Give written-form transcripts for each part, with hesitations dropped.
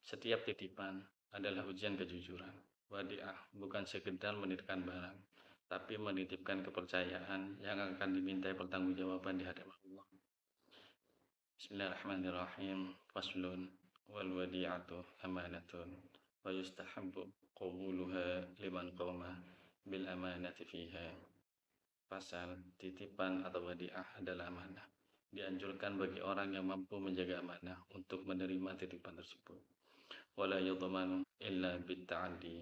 Setiap titipan adalah ujian kejujuran. Wadiah bukan sekedar menitipkan barang, tapi menitipkan kepercayaan yang akan dimintai pertanggungjawaban di hadapan Allah. Bismillahirrahmanirrahim. Faslun wal wadi'atu amanatun wa yustahabbu qabuluha liman qama bil amanati fiha. Pasal titipan atau wadiah adalah amanah. Dianjurkan bagi orang yang mampu menjaga amanah untuk menerima titipan tersebut. Wala yudmanu illa bitta'addi.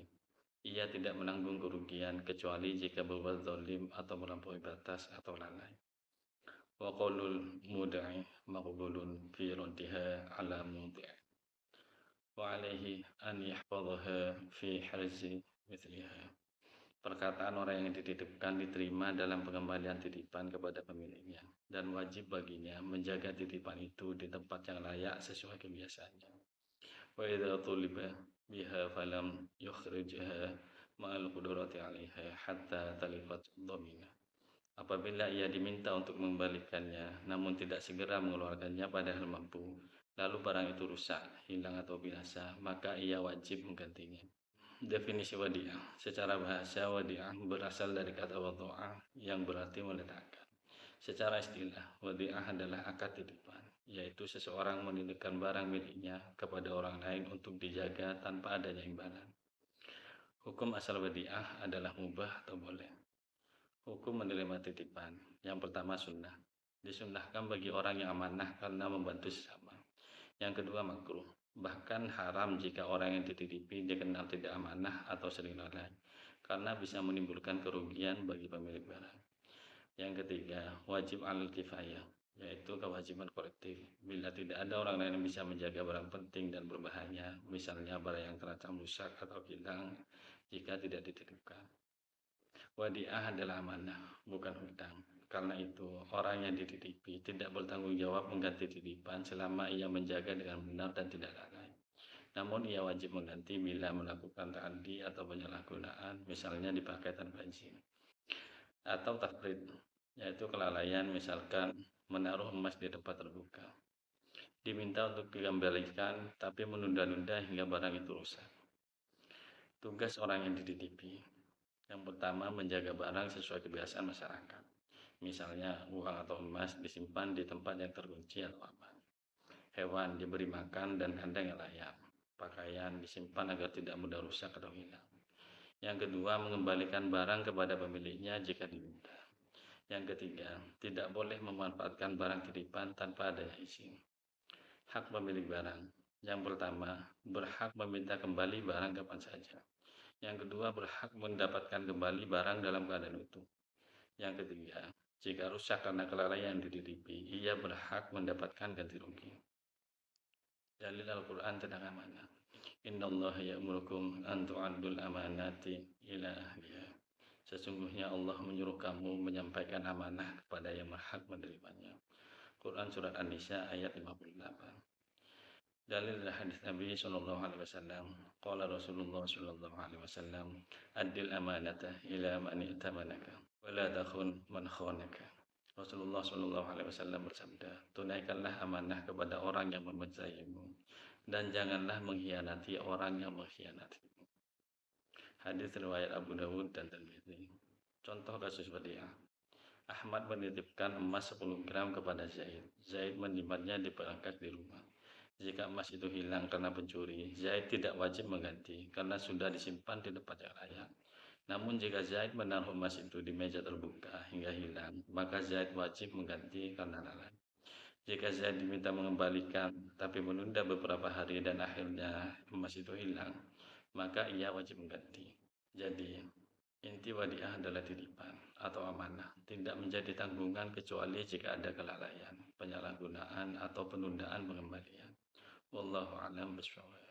Ia tidak menanggung kerugian kecuali jika berbuat zalim atau melampaui batas atau lalai. Wa qaulul mud'i maqbulun fi raddiha ala mudhi'. Wa alaihi an yahfadhaha fi harzi mithliha. Perkataan orang yang dititipkan diterima dalam pengembalian titipan kepada pemiliknya dan wajib baginya menjaga titipan itu di tempat yang layak sesuai kebiasaannya. Wa idza tuliba biha falam yukhrijha ma'al qudrati 'alaiha hatta talifat dhamina. Apabila ia diminta untuk mengembalikannya namun tidak segera mengeluarkannya padahal mampu, lalu barang itu rusak, hilang atau binasa, maka ia wajib menggantinya. Definisi wadiah. Secara bahasa, wadiah berasal dari kata wada'ah yang berarti meletakkan. Secara istilah, wadiah adalah akad titipan, yaitu seseorang menitipkan barang miliknya kepada orang lain untuk dijaga tanpa adanya imbalan. Hukum asal wadiah adalah mubah atau boleh. Hukum menerima titipan. Yang pertama sunnah. Disunnahkan bagi orang yang amanah karena membantu sesama. Yang kedua makruh. Bahkan haram jika orang yang dititipi dikenal tidak amanah atau sering lalai, karena bisa menimbulkan kerugian bagi pemilik barang. Yang ketiga, wajib alal kifayah, yaitu kewajiban kolektif. Bila tidak ada orang lain yang bisa menjaga barang penting dan berbahaya, misalnya barang yang terancam rusak atau hilang jika tidak dititipkan. Wadiah adalah amanah, bukan hutang. Karena itu, orang yang dititipi tidak bertanggung jawab mengganti titipan selama ia menjaga dengan benar dan tidak lalai. Namun ia wajib mengganti bila melakukan ta'addi atau penyalahgunaan, misalnya dipakai tanpa izin. Atau tafrid, yaitu kelalaian, misalkan menaruh emas di tempat terbuka. Diminta untuk dikembalikan, tapi menunda-nunda hingga barang itu rusak. Tugas orang yang dititipi. Yang pertama, menjaga barang sesuai kebiasaan masyarakat. Misalnya, uang atau emas disimpan di tempat yang terkunci atau aman. Hewan diberi makan dan kandang yang layak. Pakaian disimpan agar tidak mudah rusak atau hilang. Yang kedua, mengembalikan barang kepada pemiliknya jika diminta. Yang ketiga, tidak boleh memanfaatkan barang titipan tanpa adanya izin. Hak pemilik barang. Yang pertama, berhak meminta kembali barang kapan saja. Yang kedua, berhak mendapatkan kembali barang dalam keadaan utuh. Yang ketiga, jika rusak karena kelalaian dititipi, ia berhak mendapatkan ganti rugi. Dalil Al-Quran tentang amanah. Innallaha ya'murukum an tu'addul amanati ila ahliha. Sesungguhnya Allah menyuruh kamu menyampaikan amanah kepada yang berhak menerimanya. Quran Surat An-Nisa ayat 58. Dalil hadis Nabi sallallahu alaihi wasallam. Qala Rasulullah sallallahu alaihi wasallam, "Addil amanata ila man i'tamanaka wa la takhun man khanaka." Rasulullah sallallahu alaihi wasallam bersabda, "Tunaikanlah amanah kepada orang yang mempercayamu dan janganlah mengkhianati orang yang mengkhianatimu." Hadis riwayat Abu Dawud dan Tirmidzi. Contoh kasus wadiah. Ahmad menitipkan emas 10 gram kepada Zaid. Zaid menyimpannya di perangkas di rumah. Jika emas itu hilang karena pencuri, Zaid tidak wajib mengganti karena sudah disimpan di tempat yang layak. Namun jika Zaid menaruh emas itu di meja terbuka hingga hilang, maka Zaid wajib mengganti karena lalai. Jika Zaid diminta mengembalikan tapi menunda beberapa hari dan akhirnya emas itu hilang, maka ia wajib mengganti. Jadi, inti wadiah adalah titipan atau amanah, tidak menjadi tanggungan kecuali jika ada kelalaian, penyalahgunaan atau penundaan pengembalian. Wallahu a'lam bishawab.